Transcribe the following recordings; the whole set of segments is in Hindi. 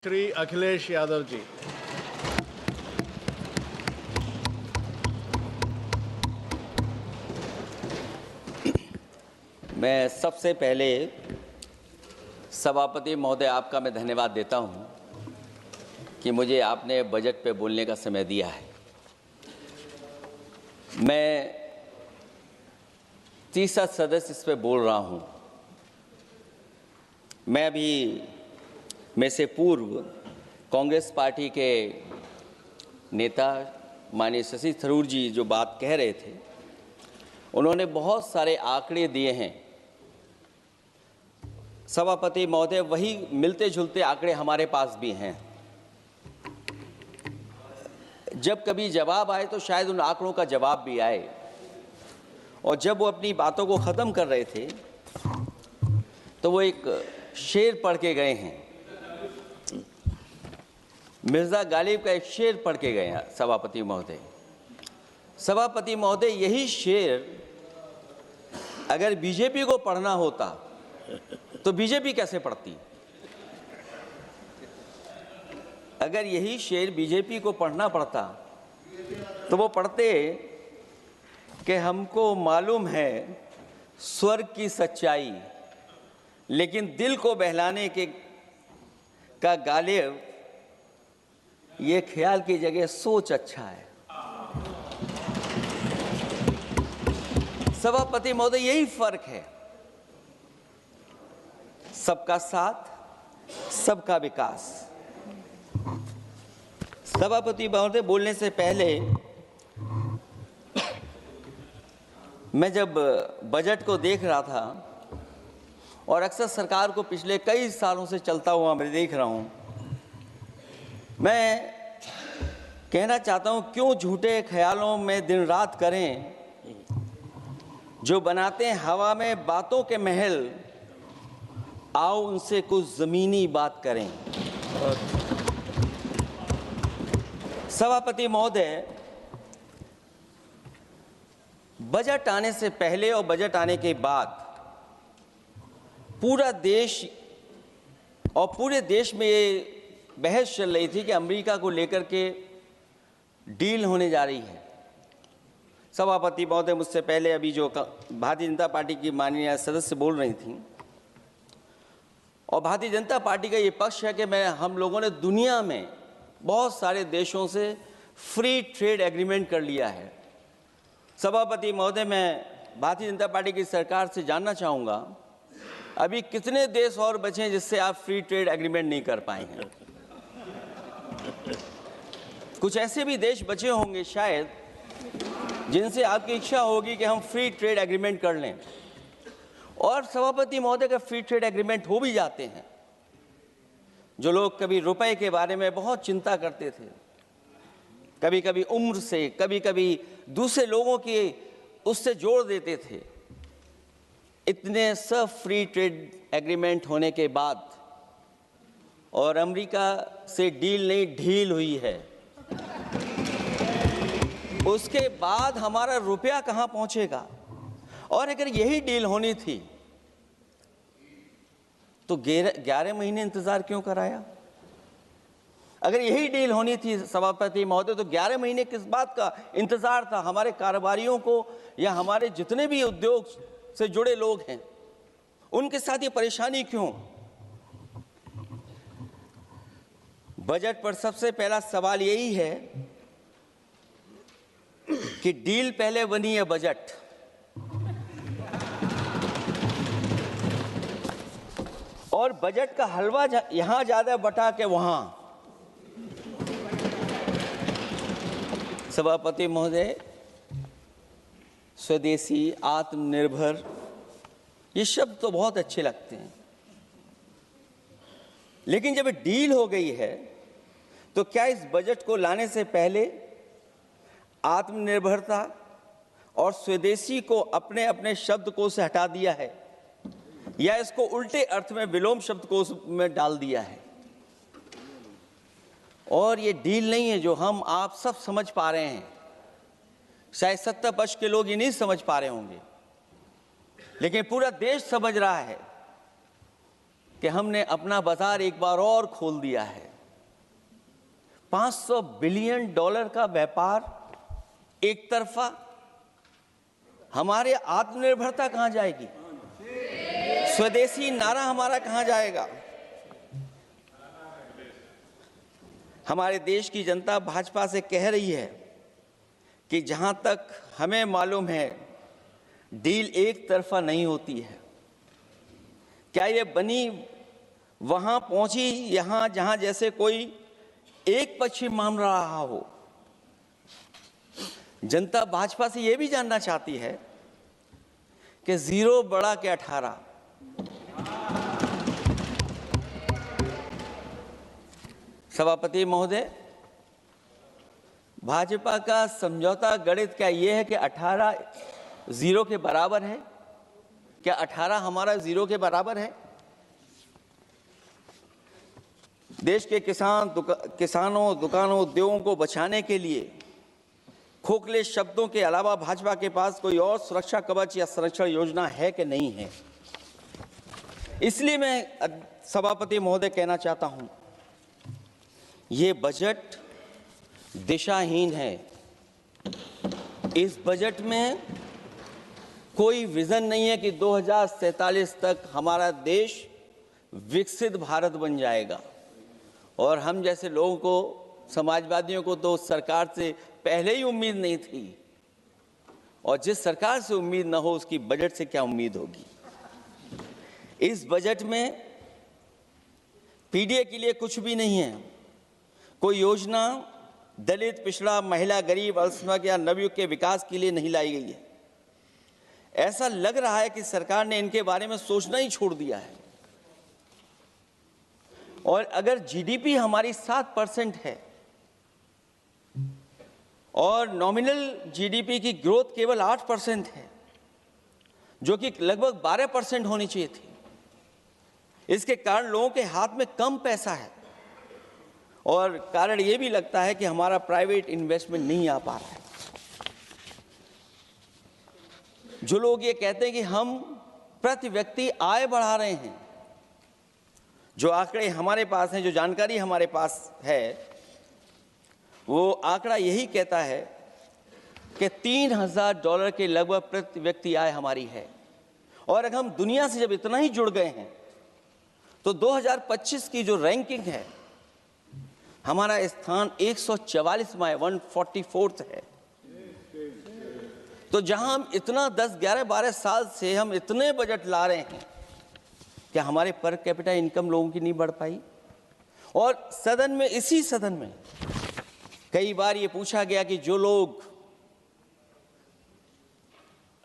श्री अखिलेश यादव जी। मैं सबसे पहले सभापति महोदय आपका मैं धन्यवाद देता हूं कि मुझे आपने बजट पे बोलने का समय दिया है। मैं तीसरा सदस्य इस पे बोल रहा हूं। मैं अभी में से पूर्व कांग्रेस पार्टी के नेता माननीय शशि थरूर जी जो बात कह रहे थे, उन्होंने बहुत सारे आंकड़े दिए हैं। सभापति महोदय, वही मिलते जुलते आंकड़े हमारे पास भी हैं। जब कभी जवाब आए तो शायद उन आंकड़ों का जवाब भी आए। और जब वो अपनी बातों को ख़त्म कर रहे थे तो वो एक शेर पढ़ के गए हैं। मिर्ज़ा गालिब का एक शेर पढ़ के गए हैं सभापति महोदय। सभापति महोदय, यही शेर अगर बीजेपी को पढ़ना होता तो बीजेपी कैसे पढ़ती? अगर यही शेर बीजेपी को पढ़ना पड़ता तो वो पढ़ते कि हमको मालूम है स्वर्ग की सच्चाई, लेकिन दिल को बहलाने के का गालिब ये ख्याल की जगह सोच अच्छा है। सभापति महोदय, यही फर्क है। सबका साथ, सबका विकास। सभापति महोदय, बोलने से पहले मैं जब बजट को देख रहा था और अक्सर सरकार को पिछले कई सालों से चलता हुआ मैं देख रहा हूं, मैं कहना चाहता हूं, क्यों झूठे ख्यालों में दिन रात करें, जो बनाते हैं हवा में बातों के महल, आओ उनसे कुछ जमीनी बात करें। सभापति महोदय, बजट आने से पहले और बजट आने के बाद पूरा देश और पूरे देश में ये बहस चल रही थी कि अमेरिका को लेकर के डील होने जा रही है। सभापति महोदय, मुझसे पहले अभी जो भारतीय जनता पार्टी की माननीय सदस्य बोल रही थी, और भारतीय जनता पार्टी का ये पक्ष है कि हम लोगों ने दुनिया में बहुत सारे देशों से फ्री ट्रेड एग्रीमेंट कर लिया है। सभापति महोदय, मैं भारतीय जनता पार्टी की सरकार से जानना चाहूँगा, अभी कितने देश और बचे हैं जिससे आप फ्री ट्रेड एग्रीमेंट नहीं कर पाए हैं? कुछ ऐसे भी देश बचे होंगे शायद जिनसे आपकी इच्छा होगी कि हम फ्री ट्रेड एग्रीमेंट कर लें। और सभापति महोदय, का फ्री ट्रेड एग्रीमेंट हो भी जाते हैं। जो लोग कभी रुपए के बारे में बहुत चिंता करते थे, कभी कभी उम्र से, कभी कभी दूसरे लोगों की उससे जोड़ देते थे, इतने सब फ्री ट्रेड एग्रीमेंट होने के बाद और अमेरिका से डील नहीं ढील हुई है, उसके बाद हमारा रुपया कहां पहुंचेगा? और अगर यही डील होनी थी तो 11 महीने इंतजार क्यों कराया? अगर यही डील होनी थी सभापति महोदय, तो 11 महीने किस बात का इंतजार था? हमारे कारोबारियों को या हमारे जितने भी उद्योग से जुड़े लोग हैं, उनके साथ ये परेशानी क्यों? बजट पर सबसे पहला सवाल यही है कि डील पहले बनी है बजट। और बजट का हलवा यहां ज्यादा बटा के वहां। सभापति महोदय, स्वदेशी, आत्मनिर्भर, ये शब्द तो बहुत अच्छे लगते हैं, लेकिन जब डील हो गई है तो क्या इस बजट को लाने से पहले आत्मनिर्भरता और स्वदेशी को अपने अपने शब्दकोश से हटा दिया है, या इसको उल्टे अर्थ में विलोम शब्दकोश में डाल दिया है? और ये डील नहीं है जो हम आप सब समझ पा रहे हैं। शायद सत्ता पक्ष के लोग ये नहीं समझ पा रहे होंगे, लेकिन पूरा देश समझ रहा है कि हमने अपना बाजार एक बार और खोल दिया है। $500 बिलियन का व्यापार एक तरफा, हमारे आत्मनिर्भरता कहां जाएगी? स्वदेशी नारा हमारा कहां जाएगा? हमारे देश की जनता भाजपा से कह रही है कि जहां तक हमें मालूम है डील एक तरफा नहीं होती है। क्या ये बनी वहां पहुंची यहां जहां जैसे कोई एक पक्षी मान रहा हो? जनता भाजपा से यह भी जानना चाहती है कि 0 बड़ा के 18। सभापति महोदय, भाजपा का समझौता गणित क्या यह है कि 18 0 के बराबर है? क्या 18 हमारा 0 के बराबर है? देश के किसानों, दुकानों, उद्योगों को बचाने के लिए खोखले शब्दों के अलावा भाजपा के पास कोई और सुरक्षा कवच या संरक्षण योजना है कि नहीं है? इसलिए मैं सभापति महोदय कहना चाहता हूं, ये बजट दिशाहीन है। इस बजट में कोई विजन नहीं है कि 2047 तक हमारा देश विकसित भारत बन जाएगा। और हम जैसे लोगों को, समाजवादियों को तो सरकार से पहले ही उम्मीद नहीं थी, और जिस सरकार से उम्मीद ना हो उसकी बजट से क्या उम्मीद होगी? इस बजट में पीडीए के लिए कुछ भी नहीं है। कोई योजना दलित, पिछड़ा, महिला, गरीब, अल्पसंख्यक या नवयुवक के विकास के लिए नहीं लाई गई है। ऐसा लग रहा है कि सरकार ने इनके बारे में सोचना ही छोड़ दिया है। और अगर जीडीपी हमारी 7% है और नॉमिनल जीडीपी की ग्रोथ केवल 8% है, जो कि लगभग 12% होनी चाहिए थी, इसके कारण लोगों के हाथ में कम पैसा है। और कारण यह भी लगता है कि हमारा प्राइवेट इन्वेस्टमेंट नहीं आ पा रहा है। जो लोग ये कहते हैं कि हम प्रति व्यक्ति आय बढ़ा रहे हैं, जो आंकड़े हमारे पास हैं, जो जानकारी हमारे पास है, वो आंकड़ा यही कहता है कि $3000 के लगभग प्रति व्यक्ति आय हमारी है। और अगर हम दुनिया से जब इतना ही जुड़ गए हैं तो 2025 की जो रैंकिंग है, हमारा स्थान 144वां है, 144th है। तो जहां हम इतना 10, 11, 12 साल से हम इतने बजट ला रहे हैं, क्या हमारे पर कैपिटा इनकम लोगों की नहीं बढ़ पाई? और सदन में, इसी सदन में कई बार ये पूछा गया कि जो लोग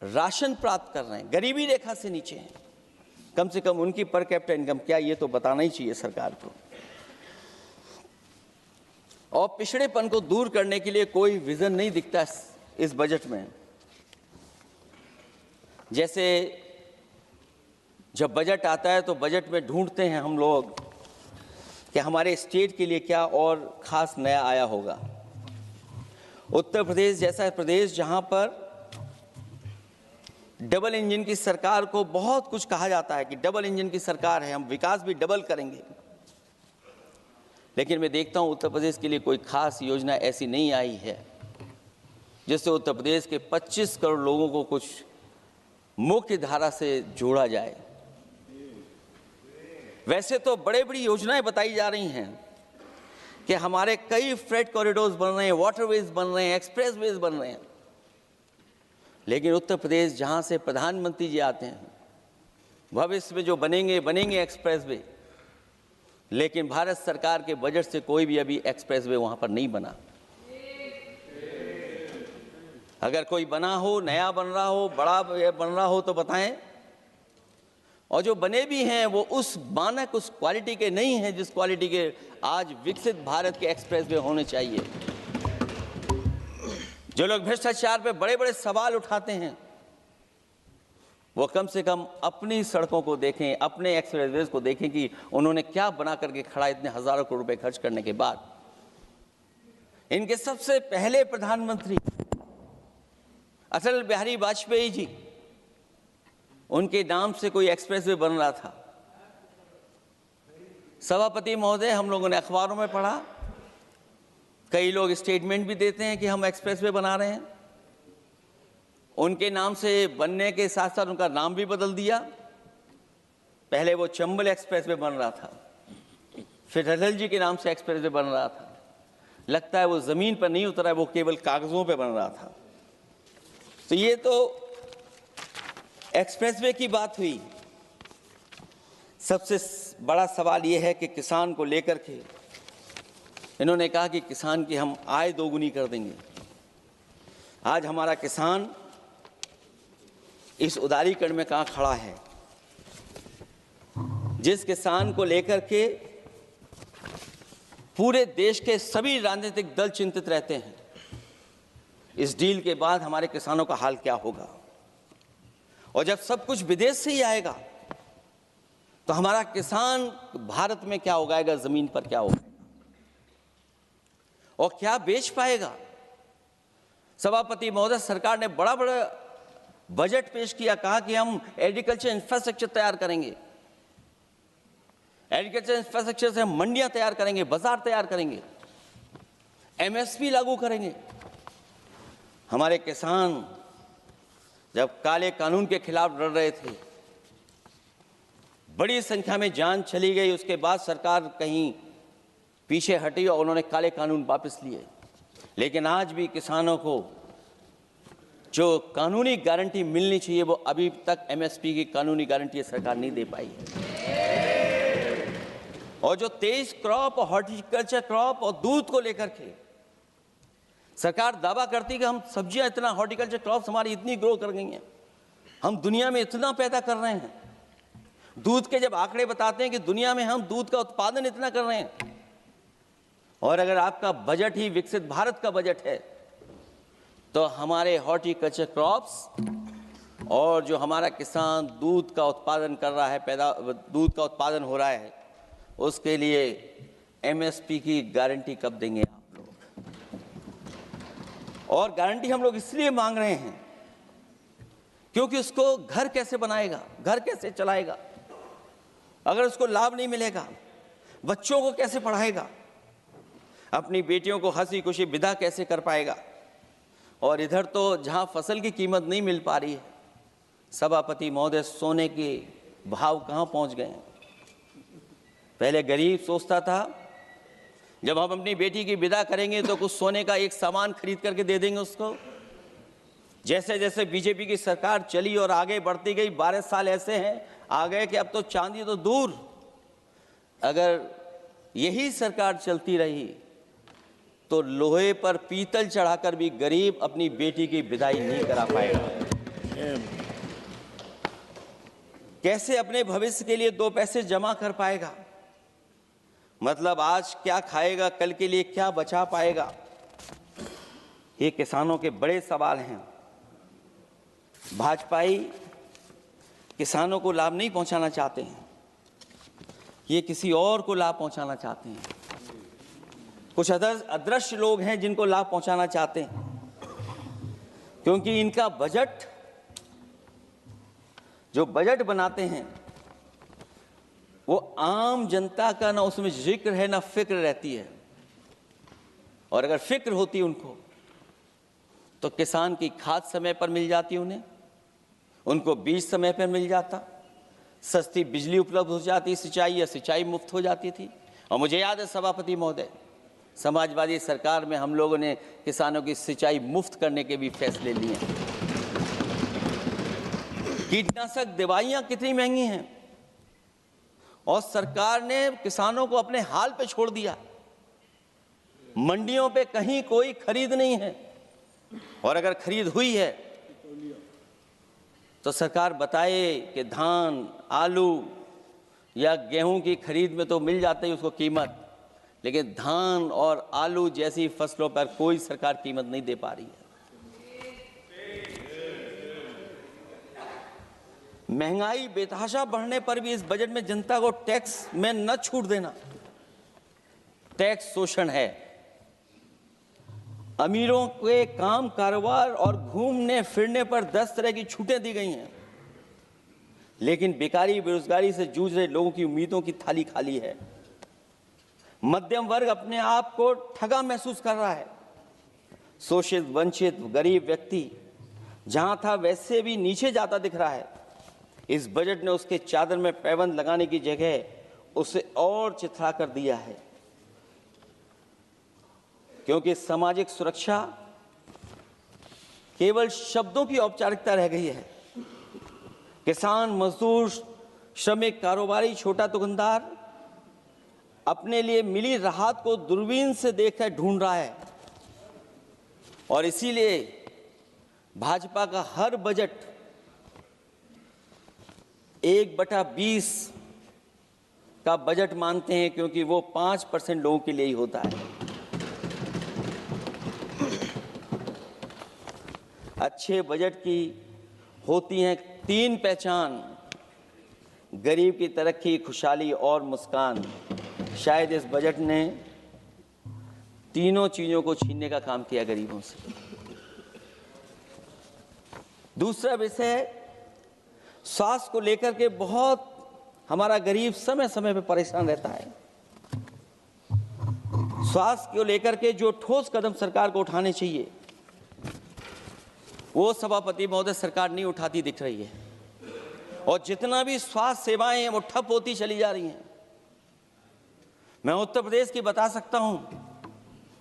राशन प्राप्त कर रहे हैं, गरीबी रेखा से नीचे हैं, कम से कम उनकी पर कैपिटा इनकम क्या, ये तो बताना ही चाहिए सरकार को। और पिछड़ेपन को दूर करने के लिए कोई विजन नहीं दिखता इस बजट में। जैसे जब बजट आता है तो बजट में ढूंढते हैं हम लोग कि हमारे स्टेट के लिए क्या और खास नया आया होगा। उत्तर प्रदेश जैसा प्रदेश जहां पर डबल इंजन की सरकार को बहुत कुछ कहा जाता है कि डबल इंजन की सरकार है, हम विकास भी डबल करेंगे, लेकिन मैं देखता हूं उत्तर प्रदेश के लिए कोई खास योजना ऐसी नहीं आई है जिससे उत्तर प्रदेश के 25 करोड़ लोगों को कुछ मुख्य धारा से जोड़ा जाए। वैसे तो बड़े बड़ी योजनाएं बताई जा रही हैं कि हमारे कई फ्रेट कॉरिडोर्स बन रहे हैं, वाटरवेज बन रहे हैं, एक्सप्रेसवेज बन रहे हैं, लेकिन उत्तर प्रदेश जहां से प्रधानमंत्री जी आते हैं, भविष्य में जो बनेंगे एक्सप्रेसवे, लेकिन भारत सरकार के बजट से कोई भी अभी एक्सप्रेसवे वहां पर नहीं बना। अगर कोई बना हो, नया बन रहा हो, बड़ा बन रहा हो तो बताएं। और जो बने भी हैं वो उस मानक, उस क्वालिटी के नहीं हैं जिस क्वालिटी के आज विकसित भारत के एक्सप्रेसवे होने चाहिए। जो लोग भ्रष्टाचार पे बड़े बड़े सवाल उठाते हैं, वो कम से कम अपनी सड़कों को देखें, अपने एक्सप्रेसवेज को देखें कि उन्होंने क्या बना करके खड़ा इतने हजारों करोड़ रुपए खर्च करने के बाद। इनके सबसे पहले प्रधानमंत्री अटल बिहारी वाजपेयी जी, उनके नाम से कोई एक्सप्रेसवे बन रहा था। सभापति महोदय, हम लोगों ने अखबारों में पढ़ा कई लोग स्टेटमेंट भी देते हैं कि हम एक्सप्रेसवे बना रहे हैं, उनके नाम से बनने के साथ साथ उनका नाम भी बदल दिया। पहले वो चंबल एक्सप्रेसवे बन रहा था, फिर अटल जी के नाम से एक्सप्रेसवे बन रहा था। लगता है वो जमीन पर नहीं उतरा है, वो केवल कागजों पे बन रहा था। तो ये तो एक्सप्रेसवे की बात हुई। सबसे बड़ा सवाल ये है कि किसान को लेकर के इन्होंने कहा कि किसान की हम आय दोगुनी कर देंगे। आज हमारा किसान इस उदारीकरण में कहाँ खड़ा है? जिस किसान को लेकर के पूरे देश के सभी राजनीतिक दल चिंतित रहते हैं, इस डील के बाद हमारे किसानों का हाल क्या होगा? और जब सब कुछ विदेश से ही आएगा तो हमारा किसान भारत में क्या उगाएगा, जमीन पर क्या उगाएगा और क्या बेच पाएगा? सभापति महोदय, सरकार ने बड़ा बड़ा बजट पेश किया, कहा कि हम एग्रीकल्चर इंफ्रास्ट्रक्चर तैयार करेंगे, एग्रीकल्चर इंफ्रास्ट्रक्चर से हम मंडियां तैयार करेंगे, बाजार तैयार करेंगे, एमएसपी लागू करेंगे। हमारे किसान जब काले कानून के खिलाफ लड़ रहे थे, बड़ी संख्या में जान चली गई, उसके बाद सरकार कहीं पीछे हटी और उन्होंने काले कानून वापस लिए। लेकिन आज भी किसानों को जो कानूनी गारंटी मिलनी चाहिए वो अभी तक एमएसपी की कानूनी गारंटी सरकार नहीं दे पाई है। और जो 23 क्रॉप और हॉर्टिकल्चर क्रॉप और दूध को लेकर के सरकार दावा करती है कि हम सब्जियां इतना, हॉर्टिकल्चर क्रॉप्स हमारी इतनी ग्रो कर गई हैं, हम दुनिया में इतना पैदा कर रहे हैं। दूध के जब आंकड़े बताते हैं कि दुनिया में हम दूध का उत्पादन इतना कर रहे हैं, और अगर आपका बजट ही विकसित भारत का बजट है तो हमारे हॉर्टिकल्चर क्रॉप्स और जो हमारा किसान दूध का उत्पादन कर रहा है, दूध का उत्पादन हो रहा है, उसके लिए एमएसपी की गारंटी कब देंगे आप लोग? और गारंटी हम लोग इसलिए मांग रहे हैं क्योंकि उसको घर कैसे बनाएगा, घर कैसे चलाएगा? अगर उसको लाभ नहीं मिलेगा, बच्चों को कैसे पढ़ाएगा, अपनी बेटियों को हंसी खुशी विदा कैसे कर पाएगा? और इधर तो जहां फसल की कीमत नहीं मिल पा रही है, सभापति महोदय, सोने के भाव कहां पहुंच गए हैं? पहले गरीब सोचता था जब हम अपनी बेटी की विदा करेंगे तो कुछ सोने का एक सामान खरीद करके दे देंगे उसको। जैसे जैसे बीजेपी की सरकार चली और आगे बढ़ती गई, 12 साल ऐसे हैं आ गए कि अब तो चांदी तो दूर, अगर यही सरकार चलती रही तो लोहे पर पीतल चढ़ाकर भी गरीब अपनी बेटी की विदाई नहीं करा पाएगा। कैसे अपने भविष्य के लिए 2 पैसे जमा कर पाएगा? मतलब आज क्या खाएगा, कल के लिए क्या बचा पाएगा? ये किसानों के बड़े सवाल हैं। भाजपाई किसानों को लाभ नहीं पहुंचाना चाहते हैं, ये किसी और को लाभ पहुंचाना चाहते हैं। कुछ अदृश्य लोग हैं जिनको लाभ पहुंचाना चाहते हैं, क्योंकि इनका बजट, जो बजट बनाते हैं, वो आम जनता का ना उसमें जिक्र है ना फिक्र रहती है। और अगर फिक्र होती उनको तो किसान की खाद समय पर मिल जाती, उनको बीज समय पर मिल जाता, सस्ती बिजली उपलब्ध हो जाती, सिंचाई या सिंचाई मुफ्त हो जाती थी। और मुझे याद है सभापति महोदय, समाजवादी सरकार में हम लोगों ने किसानों की सिंचाई मुफ्त करने के भी फैसले लिए। कीटनाशक दवाइयां कितनी महंगी हैं और सरकार ने किसानों को अपने हाल पे छोड़ दिया। मंडियों पे कहीं कोई खरीद नहीं है, और अगर खरीद हुई है तो सरकार बताए कि धान, आलू या गेहूं की खरीद में तो मिल जाती है उसको कीमत, लेकिन धान और आलू जैसी फसलों पर कोई सरकार कीमत नहीं दे पा रही है। महंगाई बेतहाशा बढ़ने पर भी इस बजट में जनता को टैक्स में न छूट देना टैक्स शोषण है। अमीरों के काम कारोबार और घूमने फिरने पर 10 तरह की छूटें दी गई हैं, लेकिन बेकारी बेरोजगारी से जूझ रहे लोगों की उम्मीदों की थाली खाली है। मध्यम वर्ग अपने आप को ठगा महसूस कर रहा है। शोषित, वंचित, गरीब व्यक्ति जहां था वैसे भी नीचे जाता दिख रहा है। इस बजट ने उसके चादर में पैबंद लगाने की जगह उसे और चिथड़ा कर दिया है, क्योंकि सामाजिक सुरक्षा केवल शब्दों की औपचारिकता रह गई है। किसान, मजदूर, श्रमिक, कारोबारी, छोटा दुकानदार अपने लिए मिली राहत को दूरबीन से देखकर ढूंढ रहा है, और इसीलिए भाजपा का हर बजट 1/20 का बजट मानते हैं, क्योंकि वो 5% लोगों के लिए ही होता है। अच्छे बजट की होती हैं 3 पहचान: गरीब की तरक्की, खुशहाली और मुस्कान। शायद इस बजट ने तीनों चीजों को छीनने का काम किया गरीबों से। दूसरा विषय स्वास्थ्य को लेकर के बहुत हमारा गरीब समय समय पर परेशान रहता है। स्वास्थ्य को लेकर के जो ठोस कदम सरकार को उठाने चाहिए वो सभापति महोदय सरकार नहीं उठाती दिख रही है, और जितना भी स्वास्थ्य सेवाएं हैं वो ठप होती चली जा रही हैं। मैं उत्तर प्रदेश की बता सकता हूं,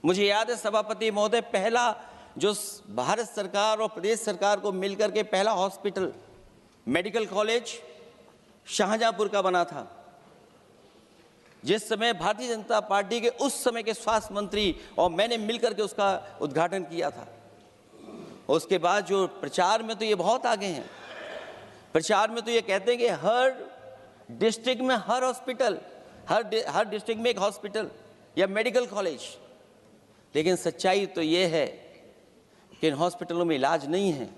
मुझे याद है सभापति महोदय, पहला जो भारत सरकार और प्रदेश सरकार को मिलकर के पहला हॉस्पिटल, मेडिकल कॉलेज शाहजहांपुर का बना था, जिस समय भारतीय जनता पार्टी के उस समय के स्वास्थ्य मंत्री और मैंने मिलकर के उसका उद्घाटन किया था। उसके बाद जो प्रचार में तो ये बहुत आगे हैं, प्रचार में तो ये कहते हैं कि हर डिस्ट्रिक्ट में हर हॉस्पिटल, हर डिस्ट्रिक्ट में एक हॉस्पिटल या मेडिकल कॉलेज, लेकिन सच्चाई तो ये है कि इन हॉस्पिटलों में इलाज नहीं है,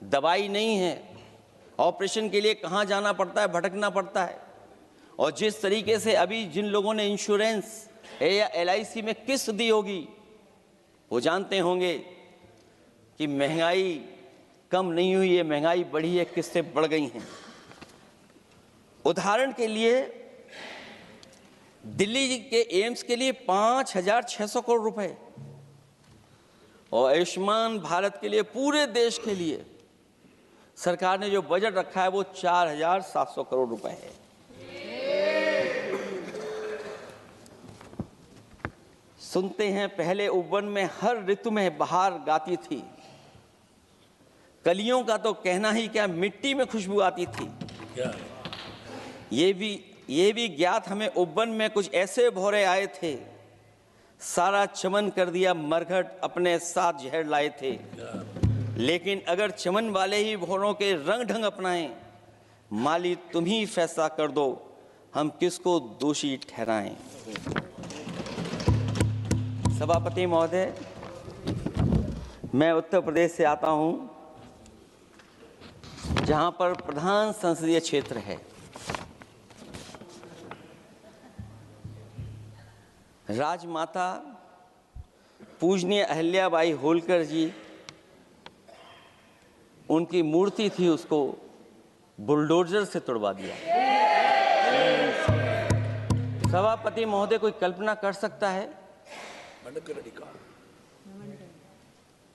दवाई नहीं है, ऑपरेशन के लिए कहाँ जाना पड़ता है, भटकना पड़ता है। और जिस तरीके से अभी जिन लोगों ने इंश्योरेंस या LIC में किस्त दी होगी वो जानते होंगे कि महंगाई कम नहीं हुई है, महंगाई बढ़ी है, किस्तें बढ़ गई हैं। उदाहरण के लिए दिल्ली के एम्स के लिए 5,600 करोड़ रुपए, और आयुष्मान भारत के लिए पूरे देश के लिए सरकार ने जो बजट रखा है वो 4,700 करोड़ रुपए है। सुनते हैं पहले उपवन में हर ऋतु में बहार गाती थी, कलियों का तो कहना ही क्या, मिट्टी में खुशबू आती थी। ये भी ज्ञात हमें उपवन में कुछ ऐसे भौरे आए थे, सारा चमन कर दिया मरघट, अपने साथ जहर लाए थे। लेकिन अगर चमन वाले ही भौरों के रंग ढंग अपनाएं, माली तुम ही फैसला कर दो, हम किसको दोषी ठहराएं। सभापति महोदय, मैं उत्तर प्रदेश से आता हूं, जहां पर प्रधान संसदीय क्षेत्र है। राजमाता पूजनीय अहिल्याबाई होलकर जी, उनकी मूर्ति थी, उसको बुलडोजर से तोड़वा दिया। सभापति महोदय, कोई कल्पना कर सकता है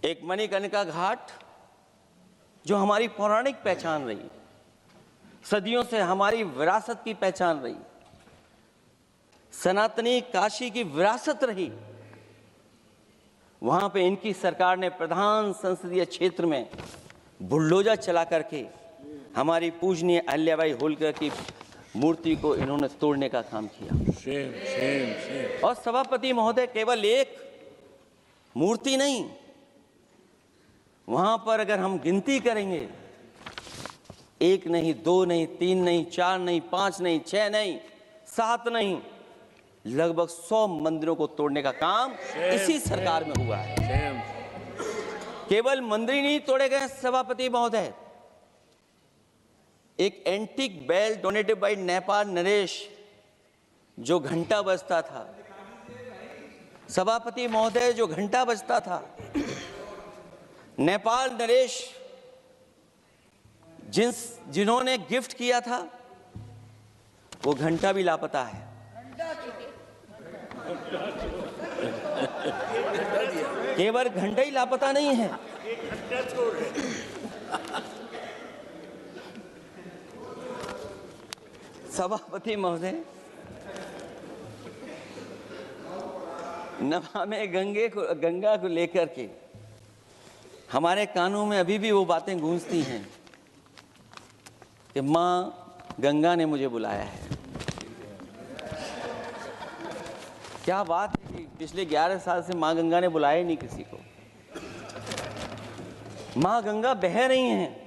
एक मणिकर्णिका घाट जो हमारी पौराणिक पहचान रही, सदियों से हमारी विरासत की पहचान रही, सनातनी काशी की विरासत रही, वहां पे इनकी सरकार ने प्रधान संसदीय क्षेत्र में बुलडोजर चला करके हमारी पूजनीय अहिल्याबाई होलकर की मूर्ति को इन्होंने तोड़ने का काम किया। और सभापति महोदय, केवल एक मूर्ति नहीं, वहां पर अगर हम गिनती करेंगे, 1 नहीं, 2 नहीं, 3 नहीं, 4 नहीं, 5 नहीं, 6 नहीं, 7 नहीं, लगभग 100 मंदिरों को तोड़ने का काम इसी सरकार में हुआ है। केवल मंदिर नहीं तोड़े गए सभापति महोदय, एक antique bell donated by Nepal नरेश, जो घंटा बजता था, सभापति महोदय, जो घंटा बजता था, नेपाल नरेश जिन्होंने गिफ्ट किया था, वो घंटा भी लापता है। केवल घंटा ही लापता नहीं है। सभापति महोदय, नमामि गंगा को लेकर के हमारे कानों में अभी भी वो बातें गूंजती हैं कि माँ गंगा ने मुझे बुलाया है। क्या बात है कि पिछले 11 साल से माँ गंगा ने बुलाया ही नहीं किसी को। माँ गंगा बह रही हैं,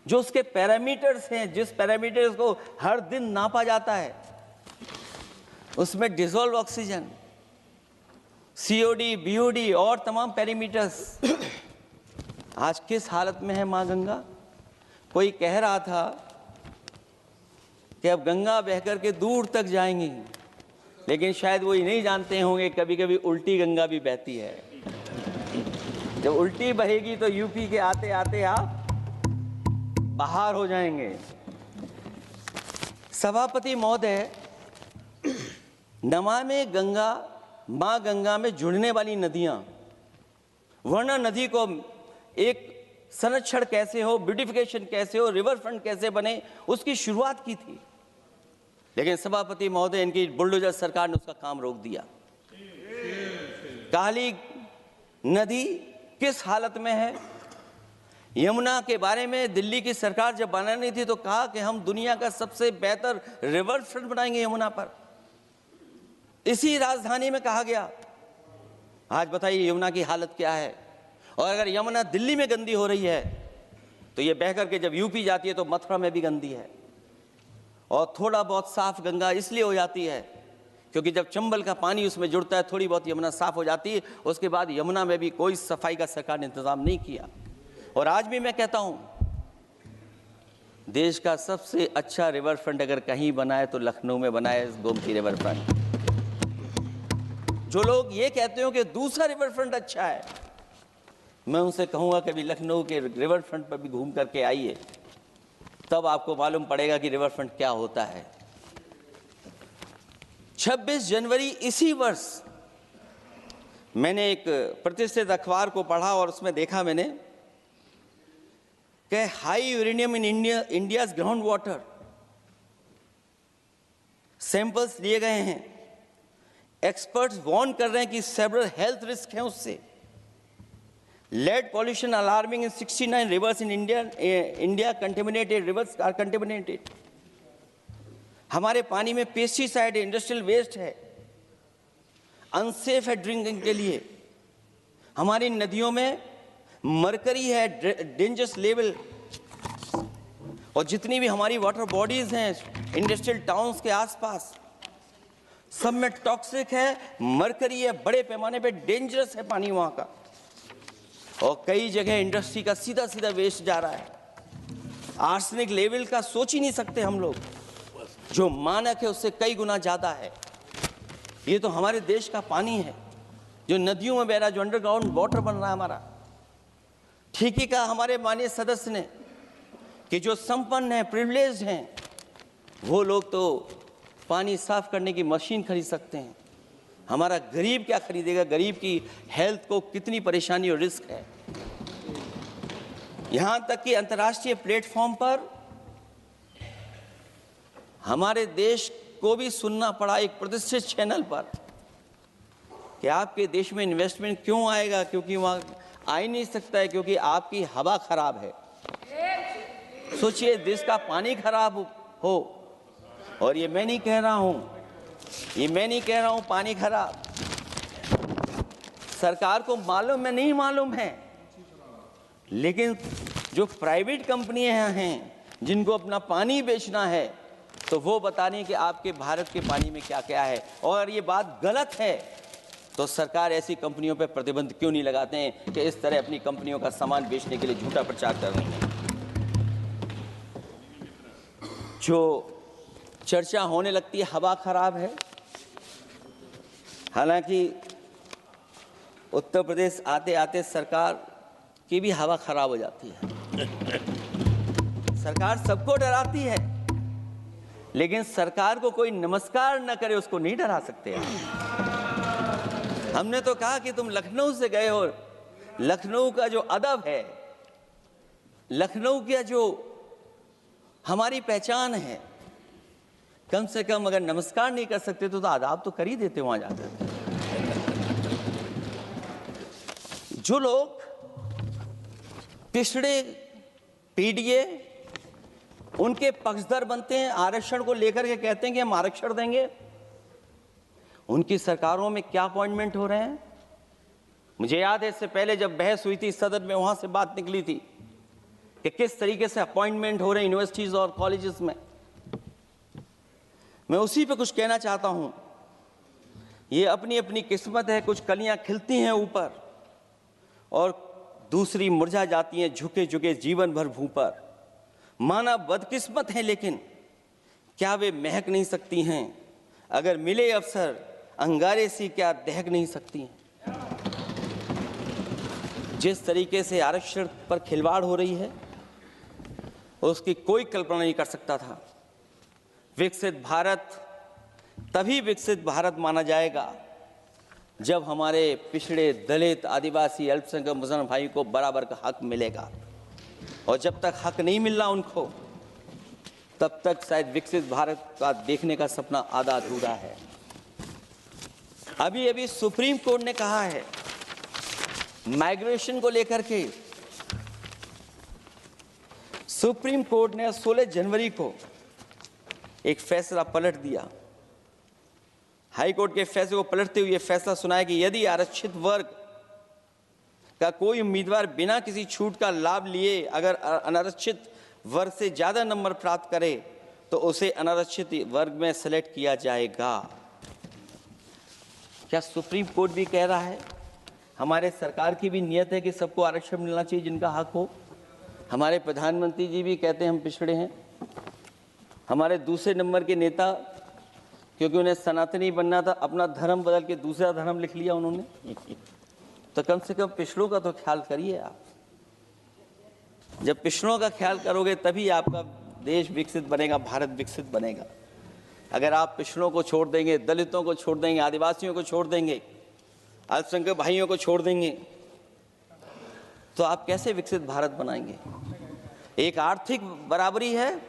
जो उसके पैरामीटर्स हैं, जिस पैरामीटर्स को हर दिन नापा जाता है, उसमें डिसॉल्व ऑक्सीजन, सीओडी, बीओडी और तमाम पैरामीटर्स, आज किस हालत में है माँ गंगा। कोई कह रहा था कि अब गंगा बहकर के दूर तक जाएंगी, लेकिन शायद वो ही नहीं जानते होंगे कभी कभी उल्टी गंगा भी बहती है। जब उल्टी बहेगी तो यूपी के आते आते आप बाहर हो जाएंगे। सभापति महोदय, नमामि गंगा, मां गंगा में जुड़ने वाली नदियां, वरना नदी को एक संरक्षण कैसे हो, ब्यूटिफिकेशन कैसे हो, रिवर फ्रंट कैसे बने, उसकी शुरुआत की थी। लेकिन सभापति महोदय, इनकी बुलडोजर सरकार ने उसका काम रोक दिया। काली नदी किस हालत में है। यमुना के बारे में दिल्ली की सरकार जब बनानी थी तो कहा कि हम दुनिया का सबसे बेहतर रिवर फ्रंट बनाएंगे यमुना पर। इसी राजधानी में कहा गया। आज बताइए यमुना की हालत क्या है। और अगर यमुना दिल्ली में गंदी हो रही है तो ये बह करके जब यूपी जाती है तो मथुरा में भी गंदी है। और थोड़ा बहुत साफ गंगा इसलिए हो जाती है क्योंकि जब चंबल का पानी उसमें जुड़ता है, थोड़ी बहुत यमुना साफ हो जाती है। उसके बाद यमुना में भी कोई सफाई का सरकार ने इंतजाम नहीं किया। और आज भी मैं कहता हूं, देश का सबसे अच्छा रिवर फ्रंट अगर कहीं बना है तो लखनऊ में बना है, गोमती रिवर फ्रंट। जो लोग ये कहते हो कि दूसरा रिवर फ्रंट अच्छा है, मैं उनसे कहूंगा कभी लखनऊ के रिवर फ्रंट पर भी घूम करके आइए, तब आपको मालूम पड़ेगा कि रिवर फ्रंट क्या होता है। 26 जनवरी इसी वर्ष मैंने एक प्रतिष्ठित अखबार को पढ़ा और उसमें देखा मैंने कि high uranium in India's ground water samples लिए गए हैं। एक्सपर्ट्स वार्न कर रहे हैं कि सेवरल हेल्थ रिस्क हैं उससे। Lead pollution alarming in 69 rivers in India contaminated, rivers are contaminated. हमारे पानी में पेस्टिसाइड है, इंडस्ट्रियल वेस्ट है, अनसेफ है ड्रिंकिंग के लिए। हमारी नदियों में मरकरी है, डेंजरस लेवल। और जितनी भी हमारी वाटर बॉडीज हैं इंडस्ट्रियल टाउन्स के आसपास, सब में टॉक्सिक है, मरकरी है, बड़े पैमाने पे डेंजरस है पानी वहां का। और कई जगह इंडस्ट्री का सीधा सीधा वेस्ट जा रहा है। आर्सेनिक लेवल का सोच ही नहीं सकते हम लोग, जो मानक है उससे कई गुना ज्यादा है। ये तो हमारे देश का पानी है जो नदियों में बह रहा है, जो अंडरग्राउंड वाटर बन रहा है हमारा। ठीक ही कहा हमारे माननीय सदस्य ने कि जो संपन्न हैं, प्रिविलेज्ड हैं, वो लोग तो पानी साफ करने की मशीन खरीद सकते हैं। हमारा गरीब क्या खरीदेगा। गरीब की हेल्थ को कितनी परेशानी और रिस्क है। यहां तक कि अंतर्राष्ट्रीय प्लेटफॉर्म पर हमारे देश को भी सुनना पड़ा एक प्रतिष्ठित चैनल पर कि आपके देश में इन्वेस्टमेंट क्यों आएगा, क्योंकि वहां आ ही नहीं सकता है, क्योंकि आपकी हवा खराब है। सोचिए, देश का पानी खराब हो, और ये मैं नहीं कह रहा हूं, पानी खराब सरकार को मालूम है, नहीं मालूम है, लेकिन जो प्राइवेट कंपनियां हैं जिनको अपना पानी बेचना है, तो वो बता रही हैं कि आपके भारत के पानी में क्या क्या है। और ये बात गलत है तो सरकार ऐसी कंपनियों पर प्रतिबंध क्यों नहीं लगाते हैं कि इस तरह अपनी कंपनियों का सामान बेचने के लिए झूठा प्रचार कर रही हैं। जो चर्चा होने लगती है हवा खराब है, हालांकि उत्तर प्रदेश आते आते सरकार की भी हवा खराब हो जाती है। सरकार सबको डराती है, लेकिन सरकार को कोई नमस्कार न करे उसको नहीं डरा सकते हैं। हमने तो कहा कि तुम लखनऊ से गए हो, लखनऊ का जो अदब है, लखनऊ का जो हमारी पहचान है, कम से कम अगर नमस्कार नहीं कर सकते तो आदाब तो कर ही देते वहां जाकर। जो लोग पिछड़े पीडीए उनके पक्षधर बनते हैं, आरक्षण को लेकर के कहते हैं कि हम आरक्षण देंगे, उनकी सरकारों में क्या अपॉइंटमेंट हो रहे हैं। मुझे याद है इससे पहले जब बहस हुई थी सदन में, वहां से बात निकली थी कि किस तरीके से अपॉइंटमेंट हो रहे हैं यूनिवर्सिटीज और कॉलेजेस में। मैं उसी पे कुछ कहना चाहता हूं। ये अपनी अपनी किस्मत है, कुछ कलियां खिलती हैं ऊपर और दूसरी मुरझा जाती हैं झुके झुके जीवन भर भूं पर। माना बदकिस्मत है, लेकिन क्या वे महक नहीं सकती हैं? अगर मिले अवसर अंगारे सी क्या दहक नहीं सकती हैं? जिस तरीके से आरक्षण पर खिलवाड़ हो रही है उसकी कोई कल्पना नहीं कर सकता था। विकसित भारत तभी विकसित भारत माना जाएगा जब हमारे पिछड़े, दलित, आदिवासी, अल्पसंख्यक मुसलमान भाई को बराबर का हक मिलेगा। और जब तक हक नहीं मिल रहा उनको, तब तक शायद विकसित भारत का देखने का सपना आधा अधूरा है। अभी अभी सुप्रीम कोर्ट ने कहा है माइग्रेशन को लेकर के, सुप्रीम कोर्ट ने 16 जनवरी को एक फैसला पलट दिया। हाई कोर्ट के फैसले को पलटते हुए फैसला सुनाया कि यदि आरक्षित वर्ग का कोई उम्मीदवार बिना किसी छूट का लाभ लिए अगर अनारक्षित वर्ग से ज्यादा नंबर प्राप्त करे तो उसे अनारक्षित वर्ग में सेलेक्ट किया जाएगा। क्या सुप्रीम कोर्ट भी कह रहा है? हमारे सरकार की भी नियत है कि सबको आरक्षण मिलना चाहिए जिनका हक हो। हमारे प्रधानमंत्री जी भी कहते हैं हम पिछड़े हैं। हमारे दूसरे नंबर के नेता, क्योंकि उन्हें सनातनी बनना था, अपना धर्म बदल के दूसरा धर्म लिख लिया उन्होंने। तो कम से कम पिछड़ों का तो ख्याल करिए आप। जब पिछड़ों का ख्याल करोगे तभी आपका देश विकसित बनेगा, भारत विकसित बनेगा। अगर आप पिछड़ों को छोड़ देंगे, दलितों को छोड़ देंगे, आदिवासियों को छोड़ देंगे, अल्पसंख्यक भाइयों को छोड़ देंगे, तो आप कैसे विकसित भारत बनाएंगे? एक आर्थिक बराबरी है,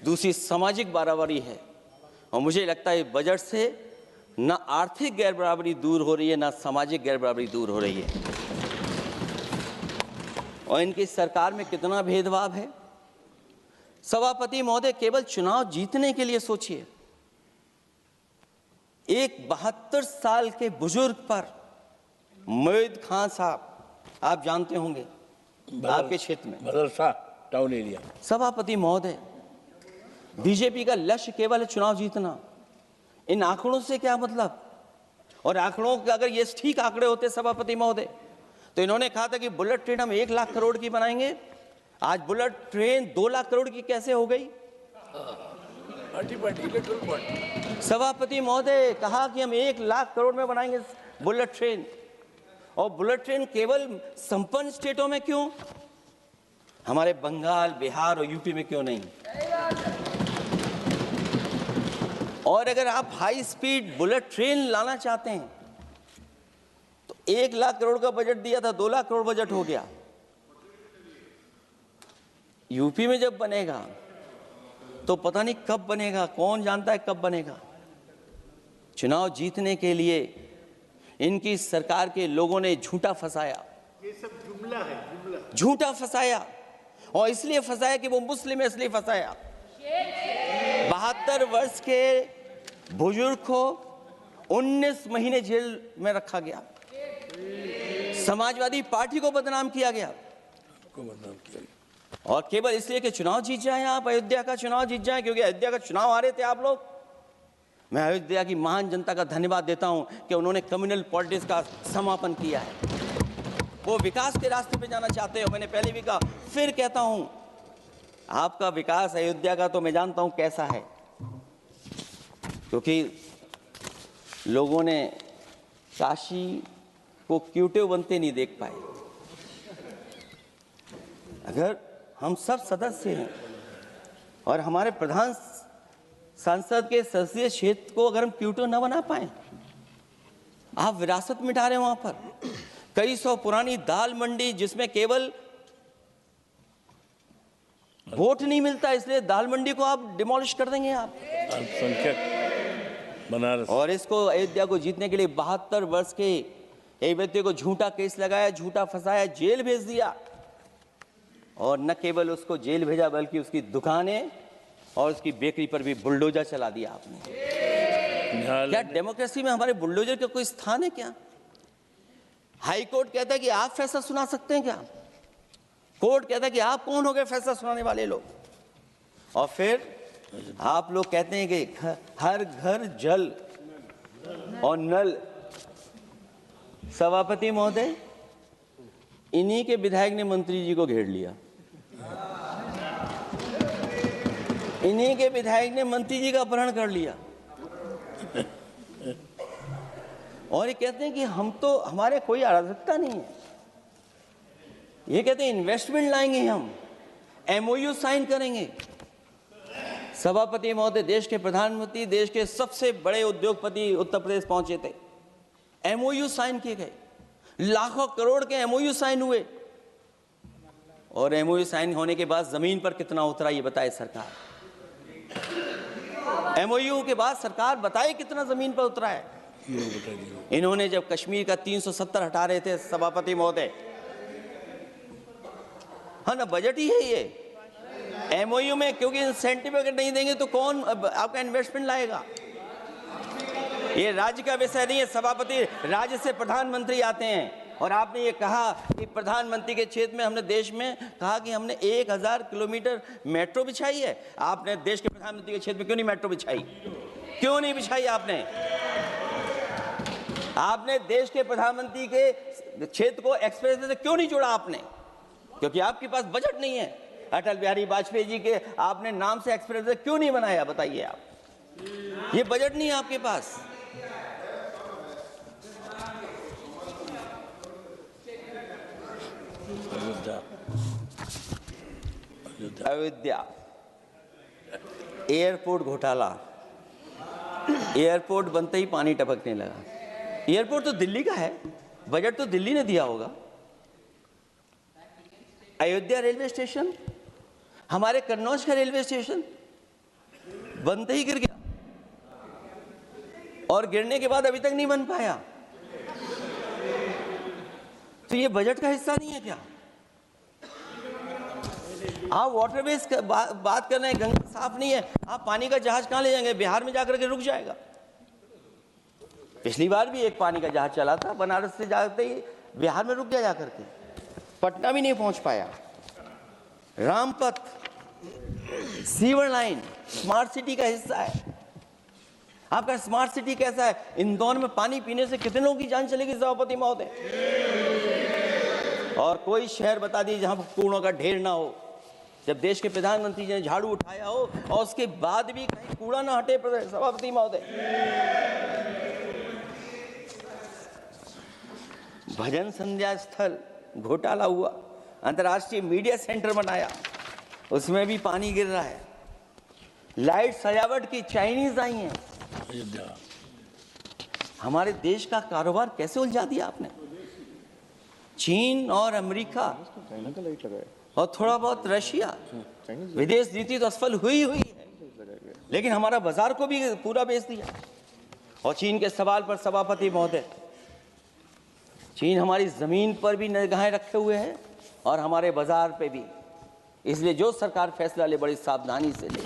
दूसरी सामाजिक बराबरी है। और मुझे लगता है बजट से न आर्थिक गैर बराबरी दूर हो रही है, न सामाजिक गैर बराबरी दूर हो रही है। और इनकी सरकार में कितना भेदभाव है। सभापति महोदय, केवल चुनाव जीतने के लिए सोचिए। एक 72 साल के बुजुर्ग पर, मोईद खान साहब, आप जानते होंगे आपके क्षेत्र में, मदरसा टाउन एरिया। सभापति महोदय, बीजेपी का लक्ष्य केवल है चुनाव जीतना। इन आंकड़ों से क्या मतलब? और आंकड़ों के अगर ये ठीक आंकड़े होते सभापति महोदय, तो इन्होंने कहा था कि बुलेट ट्रेन हम 1 लाख करोड़ की बनाएंगे। आज बुलेट ट्रेन 2 लाख करोड़ की कैसे हो गई? सभापति महोदय कहा कि हम 1 लाख करोड़ में बनाएंगे बुलेट ट्रेन। और बुलेट ट्रेन केवल संपन्न स्टेटों में क्यों? हमारे बंगाल, बिहार और यूपी में क्यों नहीं? और अगर आप हाई स्पीड बुलेट ट्रेन लाना चाहते हैं तो 1 लाख करोड़ का बजट दिया था, 2 लाख करोड़ बजट हो गया। यूपी में जब बनेगा तो पता नहीं कब बनेगा, कौन जानता है कब बनेगा। चुनाव जीतने के लिए इनकी सरकार के लोगों ने झूठा फंसाया। ये सब जुमला है, जुमला। झूठा फंसाया, और इसलिए फंसाया कि वो मुस्लिम है, इसलिए फंसाया। 72 वर्ष के बुजुर्ग को 19 महीने जेल में रखा गया। समाजवादी पार्टी को बदनाम किया गया, और केवल इसलिए कि चुनाव जीत जाए आप, अयोध्या का चुनाव जीत जाए, क्योंकि अयोध्या का चुनाव हारे थे आप लोग। मैं अयोध्या की महान जनता का धन्यवाद देता हूं कि उन्होंने कम्युनल पॉलिटिक्स का समापन किया है। वो विकास के रास्ते पे जाना चाहते हो। मैंने पहले भी कहा, फिर कहता हूं, आपका विकास अयोध्या का तो मैं जानता हूं कैसा है, क्योंकि लोगों ने काशी को क्यूटिव बनते नहीं देख पाए। अगर हम सब सदस्य हैं और हमारे प्रधान संसद के संसदीय क्षेत्र को अगर हम क्यूटिव न बना पाए, आप विरासत मिटा रहे हैं वहां पर। कई सौ पुरानी दाल मंडी जिसमें केवल वोट नहीं मिलता, इसलिए दाल मंडी को आप डिमोलिश कर देंगे आप। अल्पसंख्यक बनारस और इसको अयोध्या को जीतने के लिए 72 वर्ष के एक व्यक्ति को झूठा केस लगाया, झूठा फंसाया, जेल भेज दिया। और न केवल उसको जेल भेजा बल्कि उसकी दुकानें और उसकी बेकरी पर भी बुलडोजर चला दिया आपने। क्या डेमोक्रेसी में हमारे बुलडोजर का कोई स्थान है क्या? हाई कोर्ट कहता है कि आप फैसला सुना सकते हैं क्या? कोर्ट कहता है कि आप कौन हो गए फैसला सुनाने वाले लोग? और फिर आप लोग कहते हैं कि हर घर जल और नल। सभापति महोदय, इन्हीं के विधायक ने मंत्री जी को घेर लिया, इन्हीं के विधायक ने मंत्री जी का अपहरण कर लिया और ये कहते हैं कि हम तो, हमारे कोई अराजकता नहीं है। ये कहते हैं इन्वेस्टमेंट लाएंगे, हम एमओयू साइन करेंगे। सभापति महोदय, देश के प्रधानमंत्री, देश के सबसे बड़े उद्योगपति उत्तर प्रदेश पहुंचे थे, एमओयू साइन किए गए, लाखों करोड़ के एमओयू साइन हुए। और एमओयू साइन होने के बाद जमीन पर कितना उतरा ये बताए सरकार। एमओयू के बाद सरकार बताए कितना जमीन पर उतरा है। इन्होंने जब कश्मीर का 370 हटा रहे थे सभापति महोदय, हाँ ना, बजट ही है ये एमओयू में, क्योंकि इंसेंटिव अगर नहीं देंगे तो कौन आपका इन्वेस्टमेंट लाएगा? ये राज्य का विषय नहीं है सभापति, राज्य से प्रधानमंत्री आते हैं। और आपने ये कहा कि प्रधानमंत्री के क्षेत्र में हमने देश में कहा कि हमने 1000 किलोमीटर मेट्रो बिछाई है। आपने देश के प्रधानमंत्री के क्षेत्र में क्यों नहीं मेट्रो बिछाई? क्यों नहीं बिछाई आपने? आपने देश के प्रधानमंत्री के क्षेत्र को एक्सप्रेस से क्यों नहीं जोड़ा आपने? क्योंकि आपके पास बजट नहीं है। अटल बिहारी वाजपेयी जी के आपने नाम से एक्सप्रेस वे क्यों नहीं बनाया, बताइए आप? ये बजट नहीं है आपके पास। अयोध्या एयरपोर्ट घोटाला, एयरपोर्ट बनते ही पानी टपकने लगा। एयरपोर्ट तो दिल्ली का है, बजट तो दिल्ली ने दिया होगा। अयोध्या रेलवे स्टेशन, हमारे कन्नौज का रेलवे स्टेशन बनते ही गिर गया और गिरने के बाद अभी तक नहीं बन पाया। तो ये बजट का हिस्सा नहीं है क्या? आप वाटरवेज बात कर रहे हैं, गंगा साफ नहीं है, आप पानी का जहाज कहां ले जाएंगे? बिहार में जाकर के रुक जाएगा। पिछली बार भी एक पानी का जहाज चला था, बनारस से जाते ही बिहार में रुक गया, जाकर के पटना भी नहीं पहुंच पाया। Rampath, sewer line smart city का हिस्सा है। आपका स्मार्ट सिटी कैसा है? इंदौर में पानी पीने से कितने लोगों की जान चलेगी सभापति महोदय? और कोई शहर बता दीजिए जहां पर कूड़ों का ढेर ना हो। जब देश के प्रधानमंत्री जी ने झाड़ू उठाया हो और उसके बाद भी कहीं कूड़ा ना हटे सभापति महोदय। भजन संध्या स्थल घोटाला हुआ, अंतर्राष्ट्रीय मीडिया सेंटर बनाया, उसमें भी पानी गिर रहा है। लाइट सजावट की चाइनीज आई हैं। हमारे देश का कारोबार कैसे उलझा दिया आपने? चीन और अमेरिका और थोड़ा बहुत रशिया, विदेश नीति तो असफल हुई है, लेकिन हमारा बाजार को भी पूरा बेच दिया। और चीन के सवाल पर सभापति महोदय, चीन हमारी जमीन पर भी निगाहें रखे हुए है और हमारे बाजार पे भी। इसलिए जो सरकार फैसला ले बड़ी सावधानी से ले।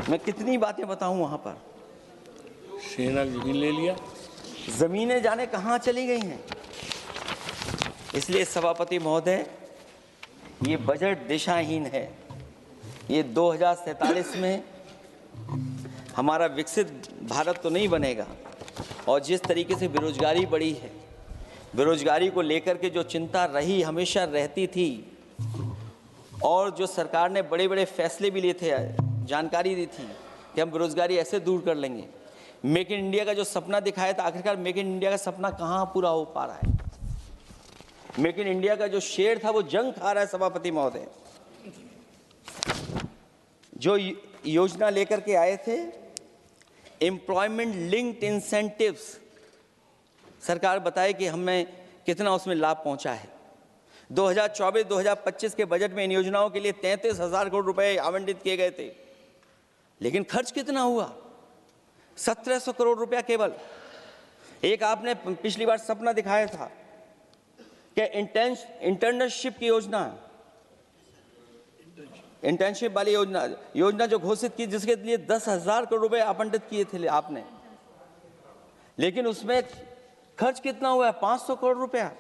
मैं कितनी बातें बताऊं, वहां पर सेना जमीन ले लिया, जमीनें जाने कहां चली गई हैं। इसलिए सभापति महोदय, ये बजट दिशाहीन है। ये 2047 में हमारा विकसित भारत तो नहीं बनेगा। और जिस तरीके से बेरोजगारी बढ़ी है, बेरोजगारी को लेकर के जो चिंता रही, हमेशा रहती थी, और जो सरकार ने बड़े बड़े फैसले भी लिए थे, जानकारी दी थी कि हम बेरोजगारी ऐसे दूर कर लेंगे। मेक इन इंडिया का जो सपना दिखाया था, आखिरकार मेक इन इंडिया का सपना कहाँ पूरा हो पा रहा है? मेक इन इंडिया का जो शेर था वो जंग खा रहा है सभापति महोदय। जो योजना लेकर के आए थे एम्प्लॉयमेंट लिंक्ड इंसेंटिव्स, सरकार बताए कि हमें कितना उसमें लाभ पहुंचा है। 2024-2025 के बजट में इन योजनाओं के लिए 33,000 करोड़ रुपए आवंटित किए गए थे, लेकिन खर्च कितना हुआ? 1,700 करोड़ रुपया केवल। एक आपने पिछली बार सपना दिखाया था कि इंटर्नशिप की योजना, इंटर्नशिप वाली योजना जो घोषित की, जिसके लिए 10,000 करोड़ रुपए आवंटित किए थे आपने, लेकिन उसमें खर्च कितना हुआ है? 500 करोड़ रुपया।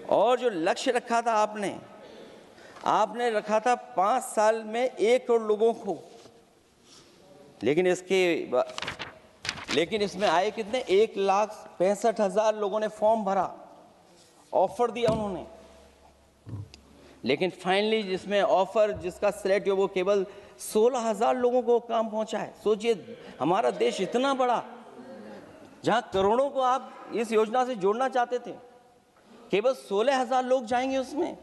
और जो लक्ष्य रखा था आपने रखा था 5 साल में 1 करोड़ लोगों को, लेकिन इसमें आए कितने? 1,65,000 लोगों ने फॉर्म भरा, ऑफर दिया उन्होंने, लेकिन फाइनली जिसमें ऑफर, जिसका सिलेक्ट हो, वो केवल 16,000 लोगों को काम पहुंचा है। सोचिए, हमारा देश इतना बड़ा, जहां करोड़ों को आप इस योजना से जोड़ना चाहते थे, केवल 16,000 लोग जाएंगे उसमें।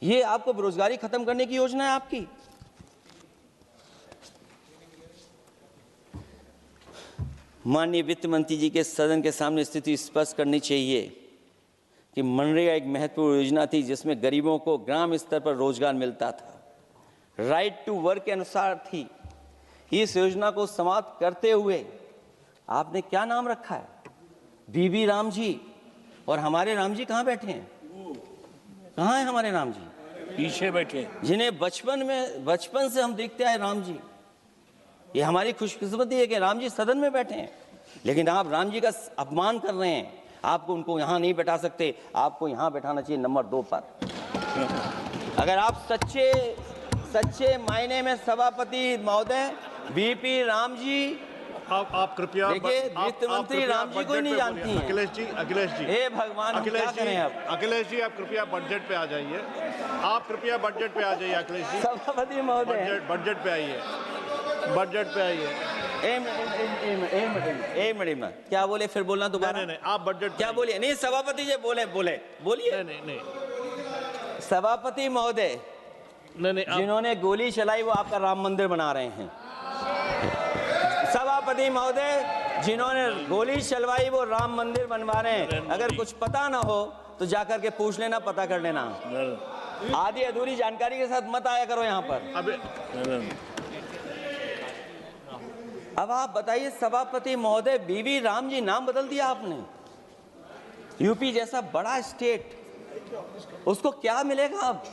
ये आपको बेरोजगारी खत्म करने की योजना है आपकी? माननीय वित्त मंत्री जी के सदन के सामने स्थिति स्पष्ट करनी चाहिए कि मनरेगा एक महत्वपूर्ण योजना थी जिसमें गरीबों को ग्राम स्तर पर रोजगार मिलता था, राइट टू वर्क के अनुसार थी। इस योजना को समाप्त करते हुए आपने क्या नाम रखा है? बीबी राम जी। और हमारे राम जी कहाँ बैठे हैं? कहाँ हैं हमारे राम जी? पीछे बैठे, जिन्हें बचपन से हम देखते आए राम जी। ये हमारी खुशकिस्मती है कि राम जी सदन में बैठे हैं, लेकिन आप राम जी का अपमान कर रहे हैं। आपको उनको यहाँ नहीं बैठा सकते, आपको यहाँ बैठाना चाहिए नंबर 2 पर। अगर आप सच्चे मायने में सभापति महोदय बीपी राम जी, आप कृपया देखिए, वित्त मंत्री राम जी को ही नहीं जानती हैं। अखिलेश जी, हे भगवान, अखिलेश जी आप कृपया बजट पे आ जाइए। आप कृपया बजट पे आ जाइए अखिलेश जी। सभापति महोदय, बजट पे आइए, बजट पे आइए। एक मिनट, क्या बोले? फिर बोलना दोबारा। नहीं, आप बजट क्या बोलिए? नहीं, सभापति जी बोलिए। नहीं सभापति महोदय, नहीं, जिन्होंने गोली चलाई वो आपका राम मंदिर बना रहे हैं। सभापति महोदय, जिन्होंने गोली चलवाई वो राम मंदिर बनवा रहे हैं। अगर कुछ पता ना हो तो जाकर के पूछ लेना, पता कर लेना। आधी अधूरी जानकारी के साथ मत आया करो यहाँ पर। अब आप बताइए सभापति महोदय, बीवी राम जी नाम बदल दिया आपने। यूपी जैसा बड़ा स्टेट, उसको क्या मिलेगा अब,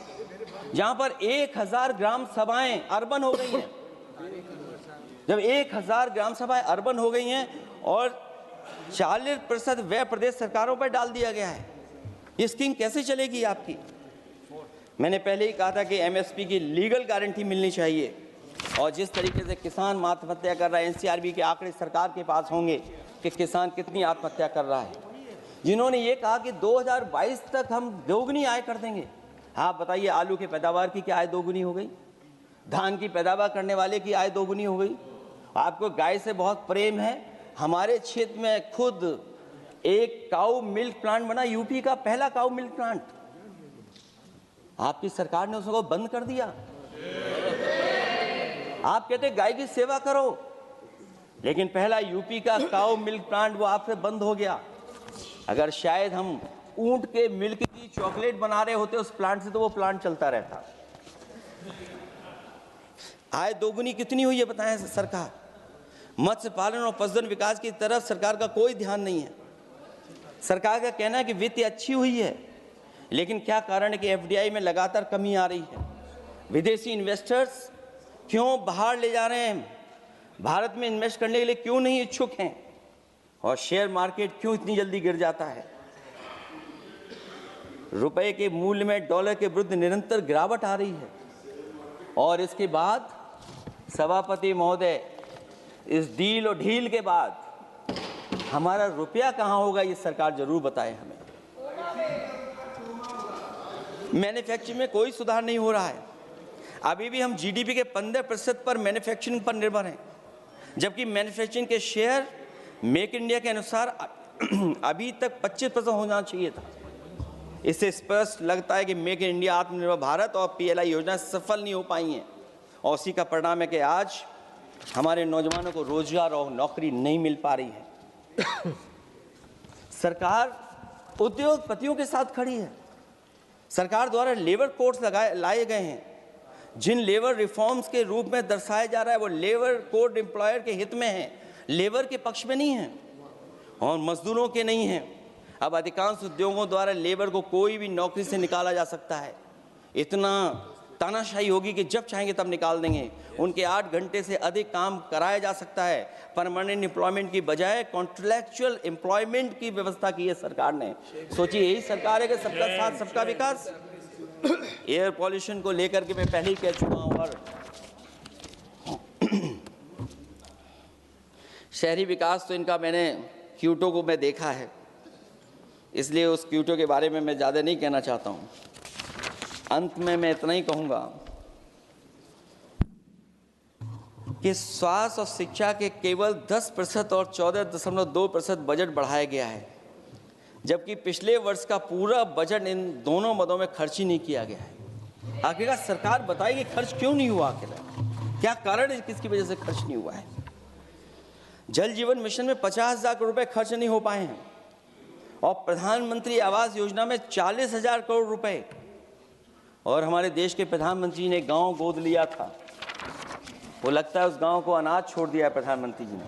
जहां पर 1,000 ग्राम सभाएं अर्बन हो गई हैं। जब 1,000 ग्राम सभाएं अर्बन हो गई हैं और 40% व्यय प्रदेश सरकारों पर डाल दिया गया है, ये स्कीम कैसे चलेगी आपकी? मैंने पहले ही कहा था कि एमएसपी की लीगल गारंटी मिलनी चाहिए। और जिस तरीके से किसान आत्महत्या कर रहा है, एनसीआरबी के आंकड़े सरकार के पास होंगे कि किसान कितनी आत्महत्या कर रहा है। जिन्होंने ये कहा कि 2022 तक हम दोगुनी आय कर देंगे। आप बताइए, आलू की पैदावार की क्या आय दोगुनी हो गई? धान की पैदावार करने वाले की आय दोगुनी हो गई। आपको गाय से बहुत प्रेम है। हमारे क्षेत्र में खुद एक काऊ मिल्क प्लांट बना, यूपी का पहला काऊ मिल्क प्लांट। आपकी सरकार ने उसको बंद कर दिया। आप कहते गाय की सेवा करो, लेकिन पहला यूपी का काऊ मिल्क प्लांट वो आपसे बंद हो गया। अगर शायद हम ऊंट के मिल्क की चॉकलेट बना रहे होते उस प्लांट से, तो वो प्लांट चलता रहता। आय दोगुनी कितनी हुई है बताएं सरकार? मत्स्य पालन और पशुधन विकास की तरफ सरकार का कोई ध्यान नहीं है। सरकार का कहना है कि वित्त अच्छी हुई है, लेकिन क्या कारण है कि एफडीआई में लगातार कमी आ रही है? विदेशी इन्वेस्टर्स क्यों बाहर ले जा रहे हैं? भारत में इन्वेस्ट करने के लिए क्यों नहीं इच्छुक हैं? और शेयर मार्केट क्यों इतनी जल्दी गिर जाता है? रुपए के मूल्य में डॉलर के विरुद्ध निरंतर गिरावट आ रही है। और इसके बाद सभापति महोदय, इस डील और ढील के बाद हमारा रुपया कहां होगा, ये सरकार जरूर बताए हमें। मैन्युफैक्चरिंग में कोई सुधार नहीं हो रहा है। अभी भी हम जीडीपी के 15% पर मैन्युफैक्चरिंग पर निर्भर हैं, जबकि मैन्युफैक्चरिंग के शेयर मेक इंडिया के अनुसार अभी तक 25% होना चाहिए था। इससे स्पष्ट लगता है कि मेक इन इंडिया, आत्मनिर्भर भारत और पीएलआई योजना सफल नहीं हो पाई हैं और उसी का परिणाम है कि आज हमारे नौजवानों को रोजगार और नौकरी नहीं मिल पा रही है। सरकार उद्योगपतियों के साथ खड़ी है। सरकार द्वारा लेबर कोड्स लाए गए हैं, जिन लेबर रिफॉर्म्स के रूप में दर्शाया जा रहा है वो लेबर कोड एम्प्लॉयर के हित में है, लेबर के पक्ष में नहीं है और मजदूरों के नहीं है। अब अधिकांश उद्योगों द्वारा लेबर को कोई भी नौकरी से निकाला जा सकता है। इतना तानाशाही होगी कि जब चाहेंगे तब निकाल देंगे। उनके 8 घंटे से अधिक काम कराया जा सकता है। परमानेंट एम्प्लॉयमेंट की बजाय कॉन्ट्रैक्चुअल एम्प्लॉयमेंट की व्यवस्था की है सरकार ने। सोचिए, यही सरकार है कि सबका साथ सबका विकास। एयर पॉल्यूशन को लेकर के मैं पहले ही कह चुका हूँ और शहरी विकास तो इनका मैंने क्यूटो को मैं देखा है, इसलिए उस क्यूटो के बारे में मैं ज़्यादा नहीं कहना चाहता हूँ। अंत में मैं इतना ही कहूँगा कि स्वास्थ्य और शिक्षा के केवल 10% और 14.2% बजट बढ़ाया गया है, जबकि पिछले वर्ष का पूरा बजट इन दोनों मदों में खर्च ही नहीं किया गया है। आखिरकार सरकार बताएगी खर्च क्यों नहीं हुआ, आखिर क्या कारण है, किसकी वजह से खर्च नहीं हुआ है। जल जीवन मिशन में 50,000 करोड़ रुपए खर्च नहीं हो पाए हैं और प्रधानमंत्री आवास योजना में 40,000 करोड़ रुपए, और हमारे देश के प्रधानमंत्री ने गांव गोद लिया था। वो लगता है उस गांव को अनाथ छोड़ दिया है प्रधानमंत्री जी ने,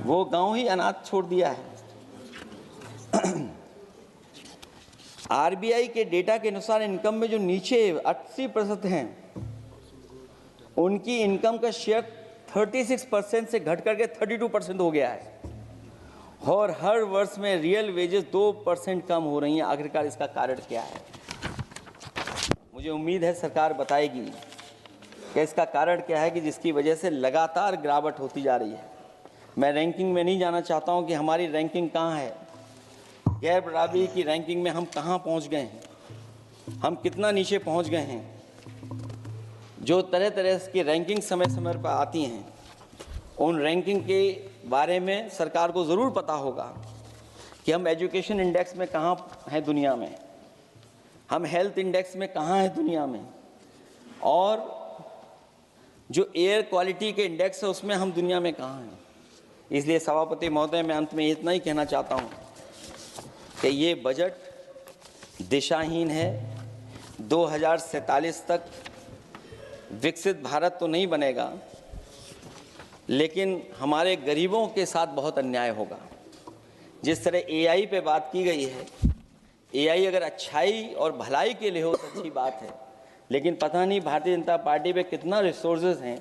वो गांव ही अनाथ छोड़ दिया है। आरबीआई के डेटा के अनुसार इनकम में जो नीचे 80% हैं, उनकी इनकम का शेयर 36% से घट करके 32% हो गया है और हर वर्ष में रियल वेजेस 2% कम हो रही हैं। आखिरकार इसका कारण क्या है? मुझे उम्मीद है सरकार बताएगी कि इसका कारण क्या है कि जिसकी वजह से लगातार गिरावट होती जा रही है। मैं रैंकिंग में नहीं जाना चाहता हूं कि हमारी रैंकिंग कहां है, गैर बराबरी की रैंकिंग में हम कहां पहुंच गए हैं, हम कितना नीचे पहुंच गए हैं। जो तरह तरह की रैंकिंग समय समय पर आती हैं, उन रैंकिंग के बारे में सरकार को ज़रूर पता होगा कि हम एजुकेशन इंडेक्स में कहाँ हैं दुनिया में, हम हेल्थ इंडेक्स में कहाँ हैं दुनिया में, और जो एयर क्वालिटी के इंडेक्स है उसमें हम दुनिया में कहाँ हैं। इसलिए सभापति महोदय, मैं अंत में इतना ही कहना चाहता हूँ कि ये बजट दिशाहीन है। 2047 तक विकसित भारत तो नहीं बनेगा, लेकिन हमारे गरीबों के साथ बहुत अन्याय होगा। जिस तरह एआई पे बात की गई है, एआई अगर अच्छाई और भलाई के लिए हो तो अच्छी बात है, लेकिन पता नहीं भारतीय जनता पार्टी पे कितना रिसोर्सेज हैं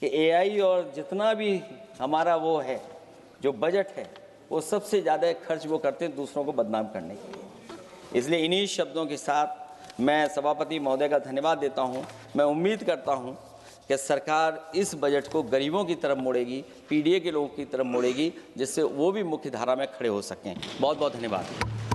कि एआई और जितना भी हमारा वो है जो बजट है, वो सबसे ज़्यादा खर्च वो करते हैं दूसरों को बदनाम करने के लिए। इसलिए इन्हीं शब्दों के साथ मैं सभापति महोदय का धन्यवाद देता हूँ। मैं उम्मीद करता हूँ कि सरकार इस बजट को गरीबों की तरफ मोड़ेगी, पीडीए के लोगों की तरफ मोड़ेगी, जिससे वो भी मुख्य धारा में खड़े हो सकें। बहुत बहुत धन्यवाद।